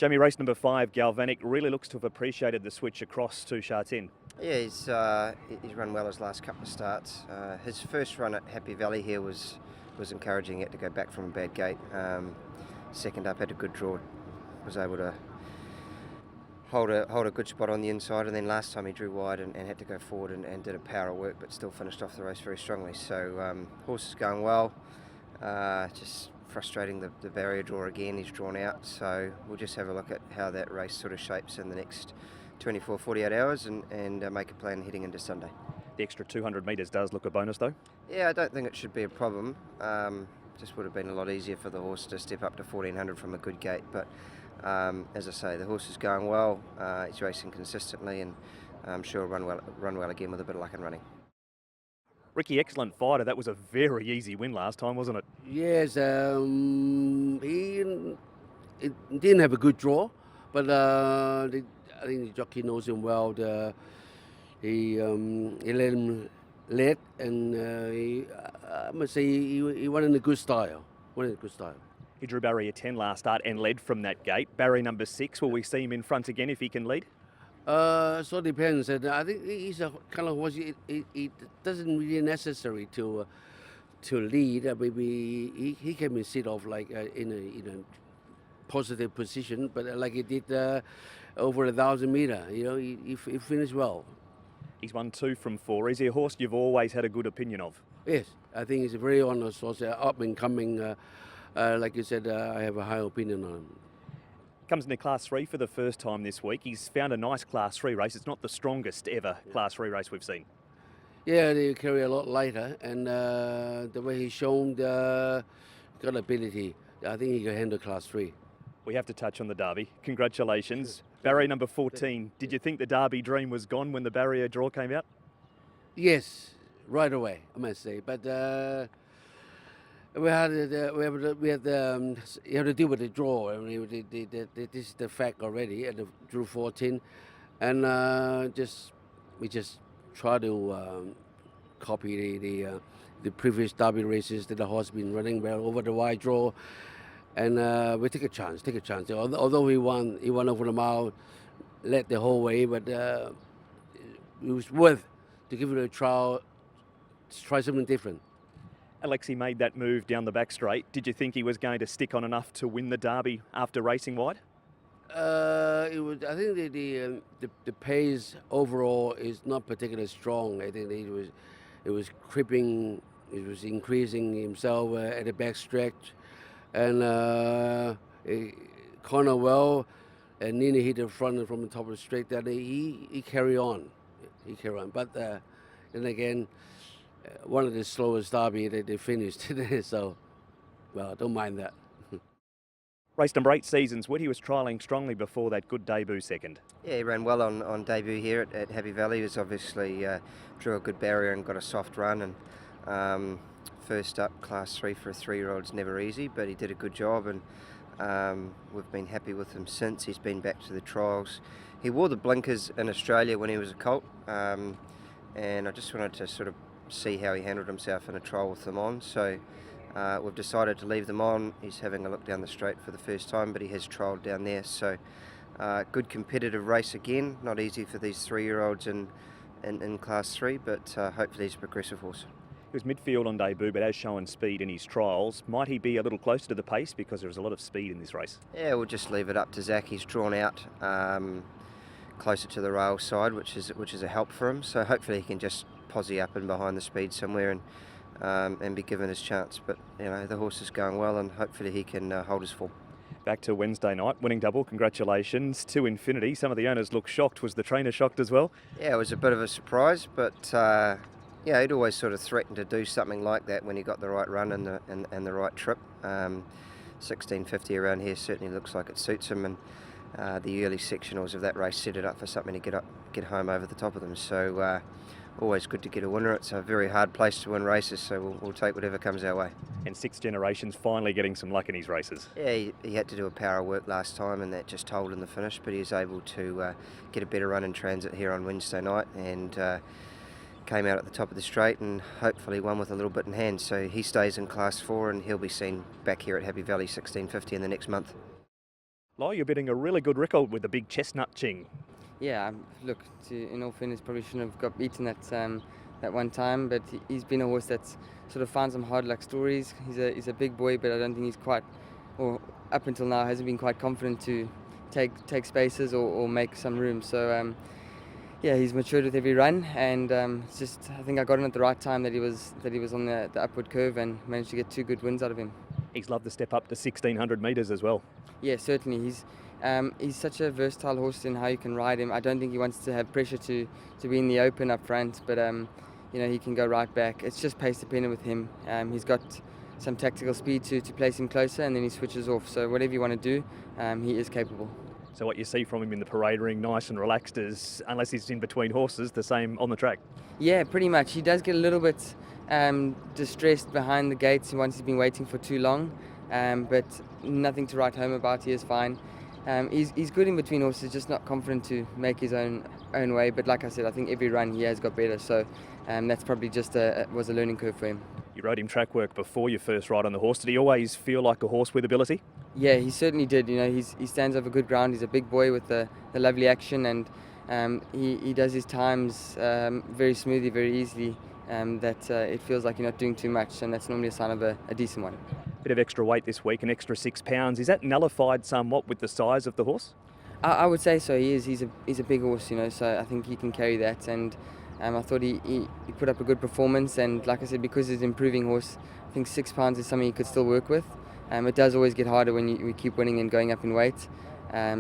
Jamie, race number 5, Galvanic, really looks to have appreciated the switch across to Sha Tin. Yeah, he's run well his last couple of starts. His first run at Happy Valley here was encouraging. He had to go back from a bad gate. Second up had a good draw, was able to hold a good spot on the inside, and then last time he drew wide and had to go forward and did a power of work, but still finished off the race very strongly. So horse is going well. Just frustrating the barrier draw again. He's drawn out, so we'll just have a look at how that race sort of shapes in the next 24, 48 hours and make a plan heading into Sunday. The extra 200 metres does look a bonus though. Yeah, I don't think it should be a problem. Just would have been a lot easier for the horse to step up to 1400 from a good gate, but as I say, the horse is going well. He's racing consistently, and I'm sure he'll run well again with a bit of luck and running. Ricky, excellent fighter. That was a very easy win last time, wasn't it? Yes, he didn't have a good draw, but I think the jockey knows him well. He let him lead, and I must say he won in a good style. He drew barrier 10 last start and led from that gate. Barrier number 6, will we see him in front again if he can lead? So it depends. And I think he's a kind of horse. It doesn't really necessary to lead. Maybe he can be sit off like in a positive position, but like he did over 1,000 meter. You know, he finished well. He's won 2 from 4. Is he a horse you've always had a good opinion of? Yes, I think he's a very honest horse, up and coming. Like you said, I have a high opinion on him. Comes into Class 3 for the first time this week. He's found a nice Class 3 race. It's not the strongest ever Class 3 race we've seen. Yeah, they carry a lot lighter, and the way he's shown got ability, I think he can handle Class 3. We have to touch on the Derby. Congratulations. Barrier number 14. Did you think the Derby dream was gone when the barrier draw came out? Yes, right away, I must say. But you have to deal with the draw. I mean, this is the fact already, and the drew 14, and we just try to copy the previous Derby races that the horse been running well over the wide draw, and we take a chance. Although he won over the mile, led the whole way, but it was worth to give it a trial, to try something different. Alexi made that move down the back straight. Did you think he was going to stick on enough to win the Derby after racing wide? I think the pace overall is not particularly strong. I think it was creeping. It was increasing himself at the back stretch, and corner well, and nearly hit the front from the top of the straight. That he carry on. But then again, one of the slowest Derby that they finished today. So, well, don't mind that. Race number 8, Seasons. Wood, he was trialling strongly before that good debut second. Yeah, he ran well on debut here at Happy Valley. He was obviously drew a good barrier and got a soft run. And first up, Class 3 for a 3-year-old is never easy, but he did a good job, and we've been happy with him since. He's been back to the trials. He wore the blinkers in Australia when he was a colt, and I just wanted to sort of see how he handled himself in a trial with them on. So we've decided to leave them on. He's having a look down the straight for the first time, but he has trialled down there. So good competitive race again. Not easy for these 3-year-olds in Class 3, but hopefully he's a progressive horse. He was midfield on debut, but has shown speed in his trials. Might he be a little closer to the pace because there's a lot of speed in this race? Yeah, we'll just leave it up to Zach. He's drawn out closer to the rail side, which is a help for him. So hopefully he can just posse up and behind the speed somewhere and be given his chance. But you know, the horse is going well, and hopefully he can hold his form. Back to Wednesday night, winning double. Congratulations to Infinity. Some of the owners look shocked. Was the trainer shocked as well? Yeah, it was a bit of a surprise, but yeah, he'd always sort of threatened to do something like that when he got the right run and the right trip. 1650 around here certainly looks like it suits him, and the early sectionals of that race set it up for something to get home over the top of them. So always good to get a winner. It's a very hard place to win races, so we'll take whatever comes our way. And 6 Generations finally getting some luck in his races. Yeah, he had to do a power of work last time, and that just told in the finish, but he was able to get a better run in transit here on Wednesday night, and came out at the top of the straight and hopefully won with a little bit in hand. So he stays in Class 4, and he'll be seen back here at Happy Valley 1650 in the next month. Lo, you're beating a really good record with the big chestnut Ching. Yeah, look, in all fairness, probably shouldn't have got beaten that one time, but he's been a horse that's sort of found some hard luck stories. He's a big boy, but I don't think he's quite, or up until now, hasn't been quite confident to take spaces or make some room. So yeah, he's matured with every run, and it's just, I think I got him at the right time that he was on the upward curve and managed to get 2 good wins out of him. He's loved the step up to 1,600 metres as well. Yeah, certainly. He's such a versatile horse in how you can ride him. I don't think he wants to have pressure to be in the open up front, but he can go right back. It's just pace dependent with him. He's got some tactical speed to place him closer, and then he switches off. So whatever you want to do, he is capable. So what you see from him in the parade ring, nice and relaxed, is, unless he's in between horses, the same on the track. Yeah, pretty much. He does get a little bit distressed behind the gates once he's been waiting for too long, but nothing to write home about. He is fine. He's good in between horses, just not confident to make his own way. But like I said, I think every run he has got better. So that's probably just was a learning curve for him. You rode him track work before your first ride on the horse. Did he always feel like a horse with ability? Yeah, he certainly did. He stands over good ground. He's a big boy with the lovely action, and he does his times very smoothly, very easily. That it feels like you're not doing too much, and that's normally a sign of a decent one. Bit of extra weight this week, an extra 6 pounds. Is that nullified somewhat with the size of the horse? I would say so. He is. He's a big horse, so I think he can carry that. And I thought he put up a good performance. And like I said, because he's an improving horse, I think 6 pounds is something he could still work with. It does always get harder when you keep winning and going up in weight.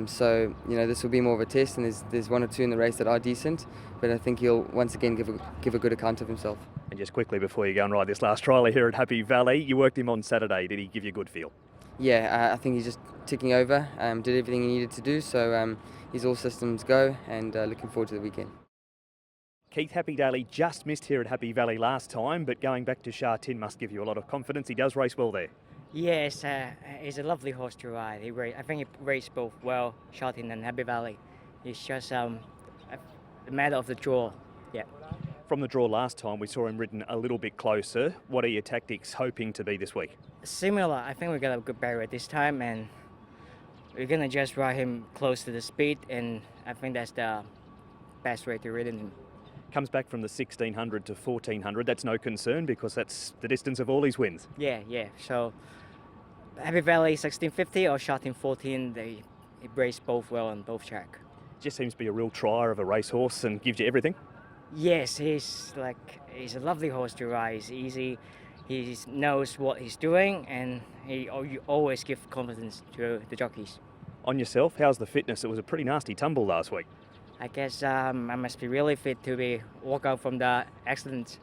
So this will be more of a test, and there's 1 or 2 in the race that are decent. But I think he'll once again give a good account of himself. And just quickly before you go and ride this last trial here at Happy Valley, you worked him on Saturday. Did he give you a good feel? Yeah, I think he's just ticking over. Did everything he needed to do. So he's all systems go, and looking forward to the weekend. Keith, Happy Daly just missed here at Happy Valley last time, but going back to Sha Tin must give you a lot of confidence. He does race well there. Yes, he's a lovely horse to ride. I think he raced both well, Sha Tin and Happy Valley. It's just a matter of the draw. Yeah. From the draw last time, we saw him ridden a little bit closer. What are your tactics hoping to be this week? Similar. I think we got a good barrier this time, and we're gonna just ride him close to the speed, and I think that's the best way to ride him. Comes back from the 1,600 to 1,400. That's no concern because that's the distance of all his wins. Yeah. So Happy Valley 1650 or Sha Tin 14, they raced both well on both track. Just seems to be a real trier of a racehorse and gives you everything. Yes, he's a lovely horse to ride. He's easy. He knows what he's doing, and you always give confidence to the jockeys. On yourself, how's the fitness? It was a pretty nasty tumble last week. I guess I must be really fit to walk out from the accident.